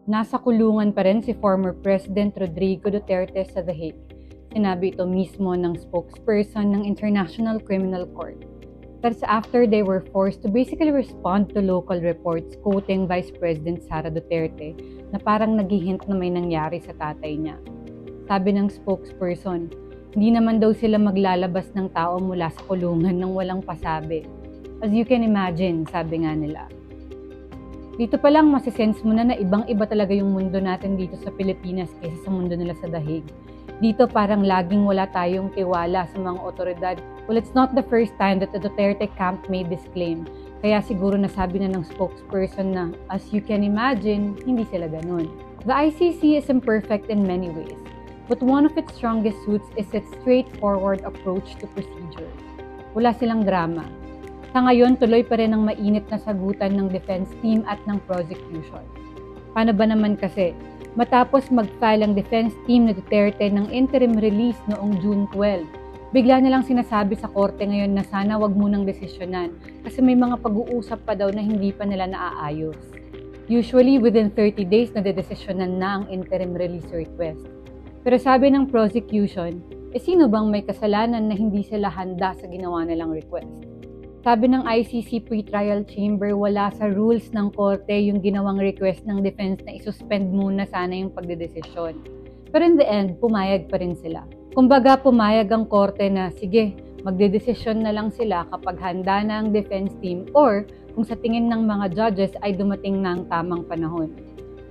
Nasa kulungan pa rin si former President Rodrigo Duterte sa The Hague. Sinabi ito mismo ng spokesperson ng International Criminal Court. That's after they were forced to basically respond to local reports quoting Vice President Sara Duterte na parang naghihint na may nangyari sa tatay niya. Sabi ng spokesperson, hindi naman daw sila maglalabas ng tao mula sa kulungan nang walang pasabi. As you can imagine, sabi nga nila. Dito pa lang masisense mo na ibang-iba talaga yung mundo natin dito sa Pilipinas kaysa sa mundo nila sa The Hague. Dito parang laging wala tayong tiwala sa mga otoridad. Well, it's not the first time that the Duterte camp made this claim. Kaya siguro nasabi na ng spokesperson na, as you can imagine, hindi sila ganun. The ICC is imperfect in many ways, but one of its strongest suits is its straightforward approach to procedure. Wala silang drama. Sa ngayon, tuloy pa rin ang mainit na sagutan ng defense team at ng prosecution. Paano ba naman kasi? Matapos mag-file ang defense team na Duterte ng interim release noong June 12, bigla nilang sinasabi sa korte ngayon na sana wag munang desisyonan kasi may mga pag-uusap pa daw na hindi pa nila naaayos. Usually, within 30 days na dedesisyonan na ang interim release request. Pero sabi ng prosecution, sino bang may kasalanan na hindi sila handa sa ginawa nilang request? Sabi ng ICC Pretrial Chamber, wala sa rules ng korte yung ginawang request ng defense na isuspend muna sana yung pagdedesisyon. Pero in the end, pumayag pa rin sila. Kumbaga, pumayag ang korte na, sige, magdedesisyon na lang sila kapag handa na ang defense team or kung sa tingin ng mga judges ay dumating na ang tamang panahon.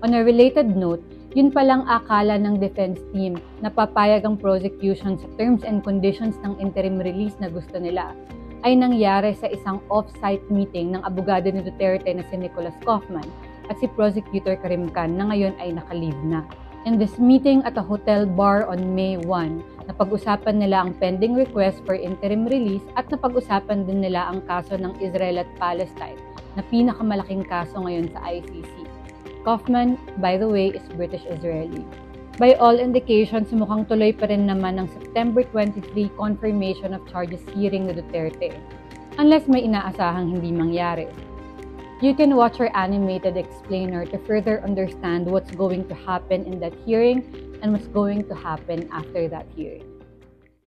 On a related note, yun palang akala ng defense team na papayag ang prosecution sa terms and conditions ng interim release na gusto nila ay nangyari sa isang off-site meeting ng abogado ni Duterte na si Nicholas Kaufman at si Prosecutor Karim Khan na ngayon ay naka-leave na. In this meeting at a hotel bar on May 1, napag-usapan nila ang pending request for interim release at napag-usapan din nila ang kaso ng Israel at Palestine na pinakamalaking kaso ngayon sa ICC. Kaufman, by the way, is British-Israeli. By all indications, mukhang tuloy pa rin naman ang September 23 confirmation of charges hearing ni Duterte, unless may inaasahang hindi mangyari. You can watch our animated explainer to further understand what's going to happen in that hearing and what's going to happen after that hearing.